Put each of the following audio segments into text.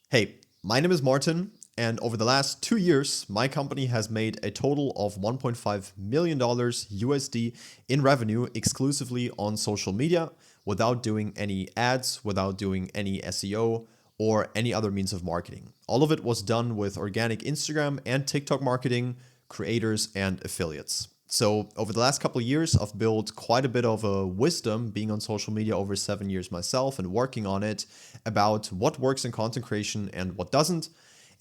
Hey, my name is Martin, and over the last 2 years, my company has made a total of $1.5 million USD in revenue exclusively on social media without doing any ads, without doing any SEO, or any other means of marketing. All of it was done with organic Instagram and TikTok marketing, creators, and affiliates. So over the last couple of years, I've built quite a bit of a wisdom being on social media over 7 years myself and working on it about what works in content creation and what doesn't.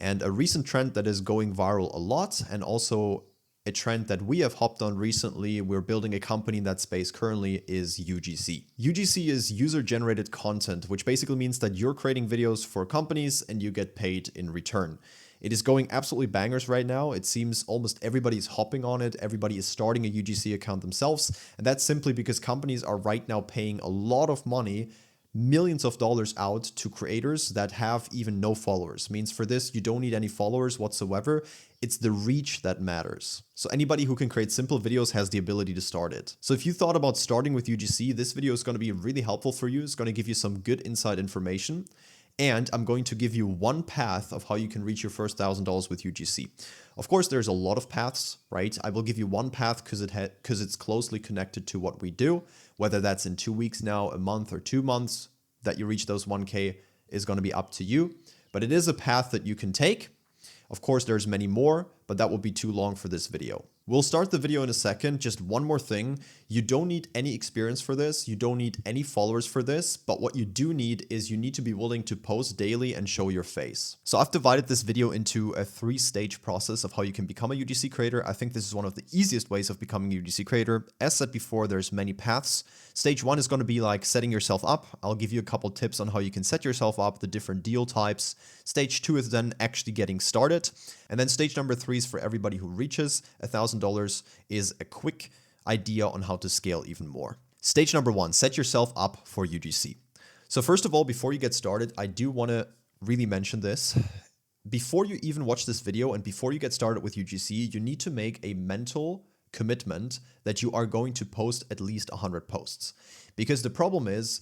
And a recent trend that is going viral a lot, and also a trend that we have hopped on recently, we're building a company in that space currently, is UGC. UGC is user-generated content, which basically means that you're creating videos for companies and you get paid in return. It is going absolutely bangers right now. It seems almost everybody is hopping on it. Everybody is starting a UGC account themselves. And that's simply because companies are right now paying a lot of money, millions of dollars out to creators that have even no followers. Means for this, you don't need any followers whatsoever. It's the reach that matters. So anybody who can create simple videos has the ability to start it. So if you thought about starting with UGC, this video is going to be really helpful for you. It's going to give you some good inside information. And I'm going to give you one path of how you can reach your first $1,000 with UGC. Of course, there's a lot of paths, right? I will give you one path because it's closely connected to what we do. Whether that's in 2 weeks now, a month, or 2 months that you reach those 1K is going to be up to you. But it is a path that you can take. Of course, there's many more, but that will be too long for this video. We'll start the video in a second. Just one more thing. You don't need any experience for this. You don't need any followers for this. But what you do need is you need to be willing to post daily and show your face. So I've divided this video into a 3-stage process of how you can become a UGC creator. I think this is one of the easiest ways of becoming a UGC creator. As said before, there's many paths. Stage 1 is going to be like setting yourself up. I'll give you a couple tips on how you can set yourself up, the different deal types. Stage 2 is then actually getting started. And then stage number 3 is for everybody who reaches $1,000, is a quick idea on how to scale even more. Stage number 1, set yourself up for UGC. So first of all, before you get started, I do want to really mention this. Before you even watch this video and before you get started with UGC, you need to make a mental commitment that you are going to post at least 100 posts. Because the problem is,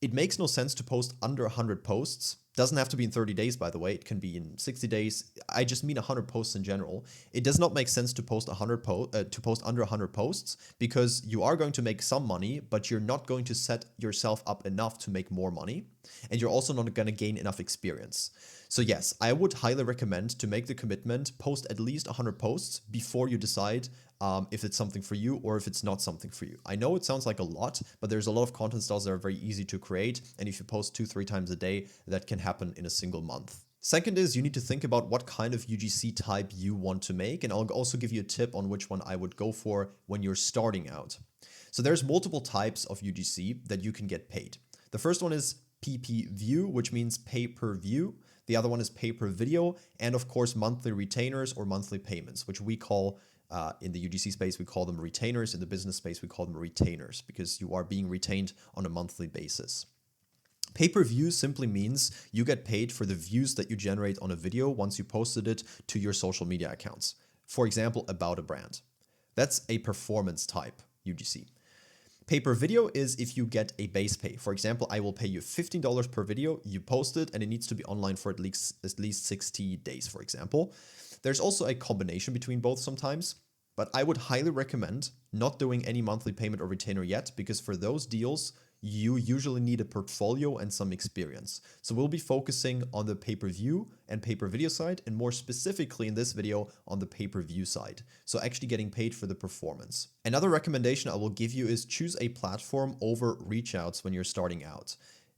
it makes no sense to post under 100 posts. Doesn't have to be in 30 days, by the way. It can be in 60 days. I just mean 100 posts in general. It does not make sense to post under 100 posts because you are going to make some money, but you're not going to set yourself up enough to make more money. And you're also not going to gain enough experience. So yes, I would highly recommend to make the commitment, post at least 100 posts before you decide if it's something for you or if it's not something for you. I know it sounds like a lot, but there's a lot of content styles that are very easy to create. And if you post 2-3 times a day, that can happen in a single month. Second is you need to think about what kind of UGC type you want to make. And I'll also give you a tip on which one I would go for when you're starting out. So there's multiple types of UGC that you can get paid. The first one is PPV, which means pay per view. The other one is pay per video. And of course, monthly retainers or monthly payments, which we call in the UGC space, we call them retainers. In the business space, we call them retainers because you are being retained on a monthly basis. Pay-per-view simply means you get paid for the views that you generate on a video once you posted it to your social media accounts. For example, about a brand. That's a performance type UGC. Pay-per-video is if you get a base pay. For example, I will pay you $15 per video. You post it and it needs to be online for at least 60 days, for example. There's also a combination between both sometimes, but I would highly recommend not doing any monthly payment or retainer yet, because for those deals, you usually need a portfolio and some experience. So we'll be focusing on the pay-per-view and pay-per-video side, and more specifically in this video on the pay-per-view side. So actually getting paid for the performance. Another recommendation I will give you is choose a platform over reach outs when you're starting out.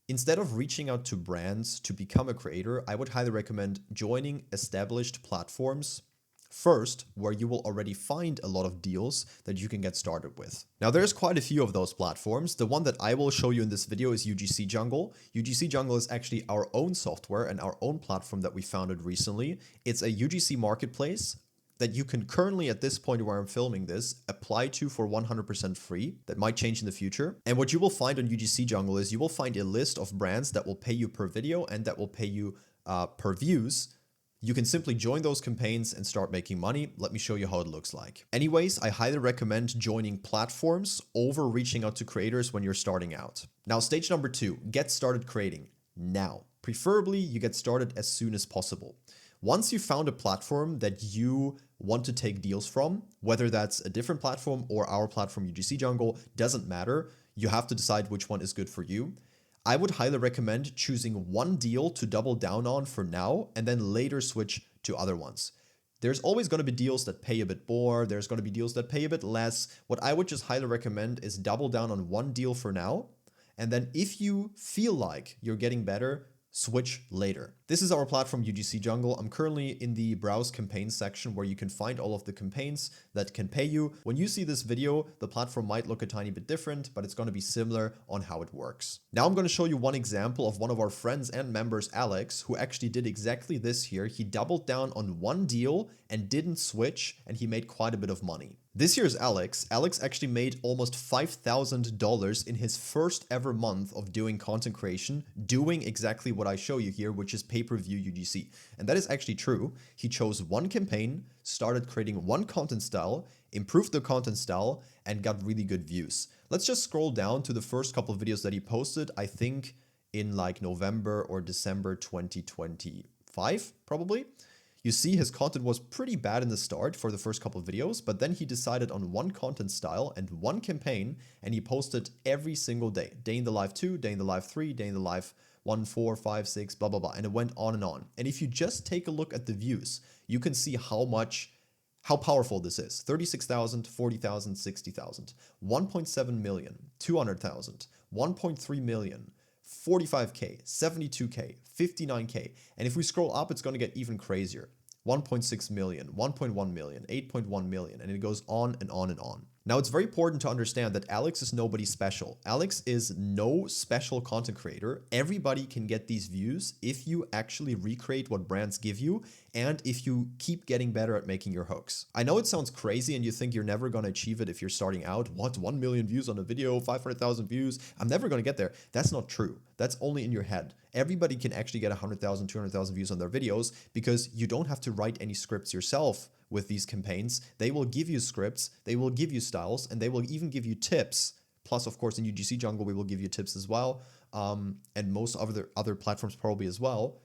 Instead of reaching out to brands to become a creator, I would highly recommend joining established platforms first, where you will already find a lot of deals that you can get started with. Now, there's quite a few of those platforms. The one that I will show you in this video is UGC Jungle. UGC Jungle is actually our own software and our own platform that we founded recently. It's a UGC marketplace that you can currently, at this point where I'm filming this, apply to for 100% free. That might change in the future. And what you will find on UGC Jungle is you will find a list of brands that will pay you per video and that will pay you per views. You can simply join those campaigns and start making money. Let me show you how it looks like. Anyways, I highly recommend joining platforms over reaching out to creators when you're starting out. Now, stage number 2, get started creating now. Preferably, you get started as soon as possible. Once you found a platform that you want to take deals from, whether that's a different platform or our platform UGC Jungle, doesn't matter. You have to decide which one is good for you. I would highly recommend choosing one deal to double down on for now and then later switch to other ones. There's always going to be deals that pay a bit more. There's going to be deals that pay a bit less. What I would just highly recommend is double down on one deal for now. And then if you feel like you're getting better, switch later. This is our platform UGC Jungle. I'm currently in the browse campaigns section where you can find all of the campaigns that can pay you. When you see this video, the platform might look a tiny bit different, but it's going to be similar on how it works. Now I'm going to show you one example of one of our friends and members, Alex, who actually did exactly this here. He doubled down on one deal and didn't switch, and he made quite a bit of money. This year's Alex. Alex actually made almost $5,000 in his first ever month of doing content creation, doing exactly what I show you here, which is pay-per-view UGC. And that is actually true. He chose one campaign, started creating one content style, improved the content style, and got really good views. Let's just scroll down to the first couple of videos that he posted, I think in like November or December 2025, probably. You see his content was pretty bad in the start for the first couple of videos, but then he decided on one content style and one campaign, and he posted every single day. Day in the life 2, day in the life 3, day in the life 1, 4, 5, 6, blah, blah, blah. And it went on and on. And if you just take a look at the views, you can see how powerful this is. 36,000, 40,000, 60,000, 1.7 million, 200,000, 1.3 million, 45K, 72K, 59K. And if we scroll up, it's going to get even crazier. 1.6 million, 1.1 million, 8.1 million, and it goes on and on and on. Now, it's very important to understand that Alex is nobody special. Alex is no special content creator. Everybody can get these views if you actually recreate what brands give you and if you keep getting better at making your hooks. I know it sounds crazy and you think you're never going to achieve it if you're starting out. What, 1 million views on a video, 500,000 views? I'm never going to get there. That's not true. That's only in your head. Everybody can actually get 100,000, 200,000 views on their videos because you don't have to write any scripts yourself with these campaigns. They will give you scripts, they will give you styles, and they will even give you tips. Plus, of course, in UGC Jungle, we will give you tips as well, and most other platforms probably as well,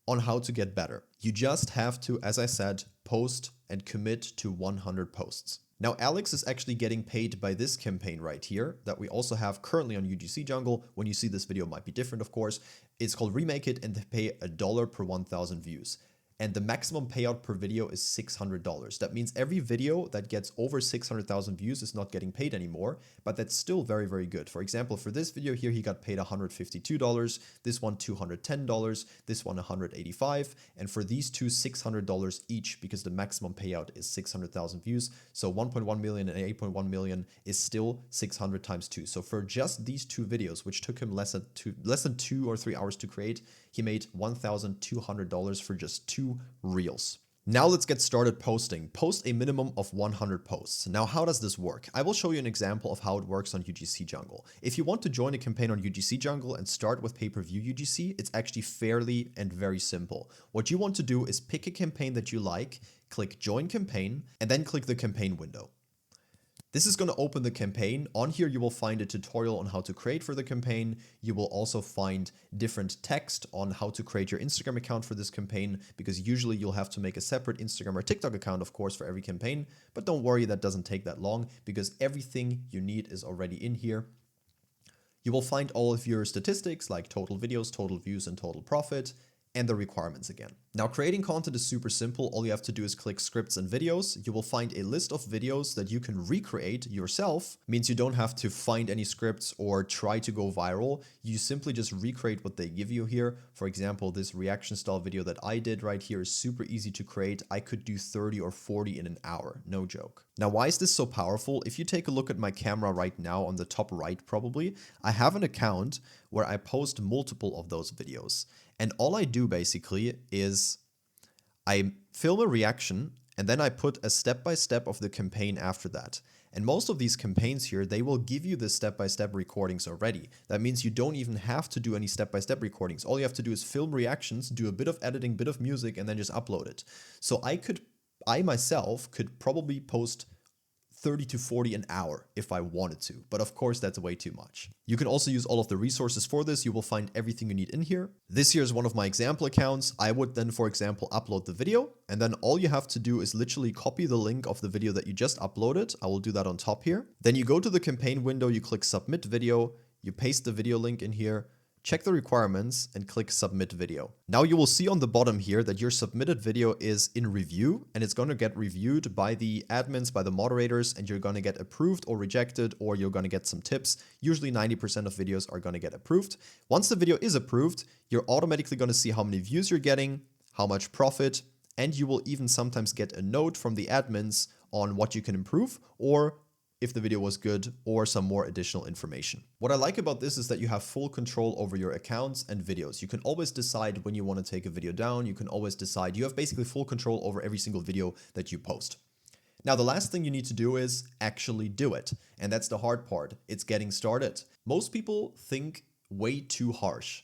on how to get better. You just have to, as I said, post and commit to 100 posts. Now, Alex is actually getting paid by this campaign right here that we also have currently on UGC Jungle. When you see this video, it might be different, of course. It's called Remake It, and they pay $1 per 1,000 views. And the maximum payout per video is $600. That means every video that gets over 600,000 views is not getting paid anymore, but that's still very, very good. For example, for this video here, he got paid $152, this one $210, this one $185, and for these two, $600 each because the maximum payout is 600,000 views. So 1.1 million and 8.1 million is still 600 times 2. So for just these two videos, which took him less than 2 or 3 hours to create, he made $1,200 for just 2 reels. Now let's get started posting. Post a minimum of 100 posts. Now, how does this work? I will show you an example of how it works on UGC Jungle. If you want to join a campaign on UGC Jungle and start with pay-per-view UGC, it's actually fairly and very simple. What you want to do is pick a campaign that you like, click Join Campaign, and then click the campaign window. This is going to open the campaign. On here, you will find a tutorial on how to create for the campaign. You will also find different text on how to create your Instagram account for this campaign, because usually you'll have to make a separate Instagram or TikTok account, of course, for every campaign. But don't worry, that doesn't take that long because everything you need is already in here. You will find all of your statistics like total videos, total views, and total profit, and the requirements again. Now, creating content is super simple. All you have to do is click scripts and videos. You will find a list of videos that you can recreate yourself. Means you don't have to find any scripts or try to go viral. You simply just recreate what they give you here. For example, this reaction style video that I did right here is super easy to create. I could do 30 or 40 in an hour, no joke. Now, why is this so powerful? If you take a look at my camera right now on the top right, probably, I have an account where I post multiple of those videos. And all I do basically is I film a reaction and then I put a step-by-step of the campaign after that. And most of these campaigns here, they will give you the step-by-step recordings already. That means you don't even have to do any step-by-step recordings. All you have to do is film reactions, do a bit of editing, bit of music, and then just upload it. So I myself could probably post 30 to 40 an hour if I wanted to, but of course that's way too much. You can also use all of the resources for this. You will find everything you need in here. This here is one of my example accounts. I would then, for example, upload the video, and then all you have to do is literally copy the link of the video that you just uploaded. I will do that on top here. Then you go to the campaign window, you click submit video, you paste the video link in here, check the requirements and click submit video. Now you will see on the bottom here that your submitted video is in review, and it's going to get reviewed by the admins, by the moderators, and you're going to get approved or rejected, or you're going to get some tips. Usually 90% of videos are going to get approved. Once the video is approved, you're automatically going to see how many views you're getting, how much profit, and you will even sometimes get a note from the admins on what you can improve, or if the video was good, or some more additional information. What I like about this is that you have full control over your accounts and videos. You can always decide when you want to take a video down. You can always decide. You have basically full control over every single video that you post. Now, the last thing you need to do is actually do it. And that's the hard part. It's getting started. Most people think way too harsh.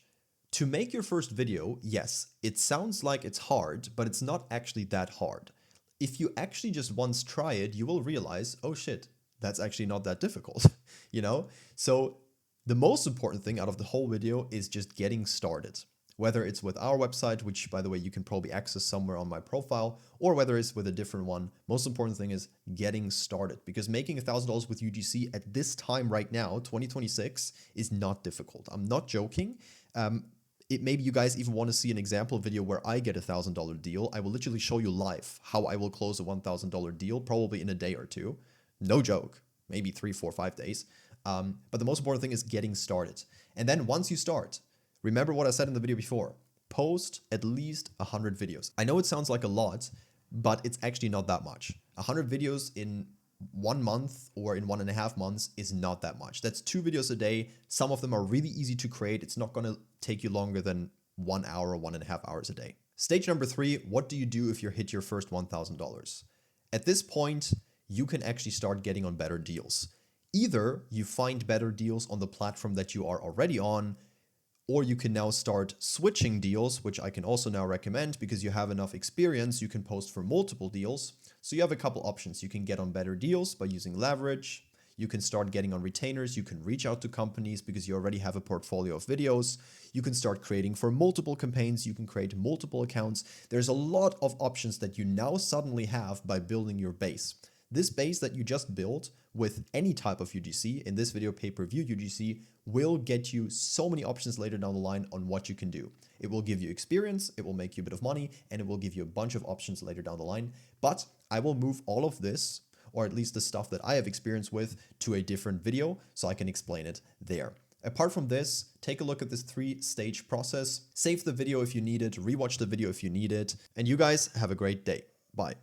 To make your first video, yes, it sounds like it's hard, but it's not actually that hard. If you actually just once try it, you will realize, oh shit, that's actually not that difficult, you know? So the most important thing out of the whole video is just getting started. Whether it's with our website, which by the way, you can probably access somewhere on my profile, or whether it's with a different one, most important thing is getting started, because making $1,000 with UGC at this time right now, 2026, is not difficult. I'm not joking. Maybe you guys even want to see an example video where I get $1,000 deal. I will literally show you live how I will close a $1,000 deal, probably in a day or two. No joke, maybe 3, 4, 5 days. But the most important thing is getting started. And then once you start, remember what I said in the video before, post at least 100 videos. I know it sounds like a lot, but it's actually not that much. 100 videos in 1 month or in 1.5 months is not that much. That's 2 videos a day. Some of them are really easy to create. It's not going to take you longer than 1 hour or 1.5 hours a day. Stage number 3, what do you do if you hit your first $1,000? At this point, you can actually start getting on better deals. Either you find better deals on the platform that you are already on, or you can now start switching deals, which I can also now recommend because you have enough experience. You can post for multiple deals. So you have a couple options. You can get on better deals by using leverage. You can start getting on retainers. You can reach out to companies because you already have a portfolio of videos. You can start creating for multiple campaigns. You can create multiple accounts. There's a lot of options that you now suddenly have by building your base. This base that you just built with any type of UGC, in this video pay-per-view UGC, will get you so many options later down the line on what you can do. It will give you experience, it will make you a bit of money, and it will give you a bunch of options later down the line. But I will move all of this, or at least the stuff that I have experience with, to a different video so I can explain it there. Apart from this, take a look at this 3-stage process. Save the video if you need it, rewatch the video if you need it, and you guys have a great day. Bye.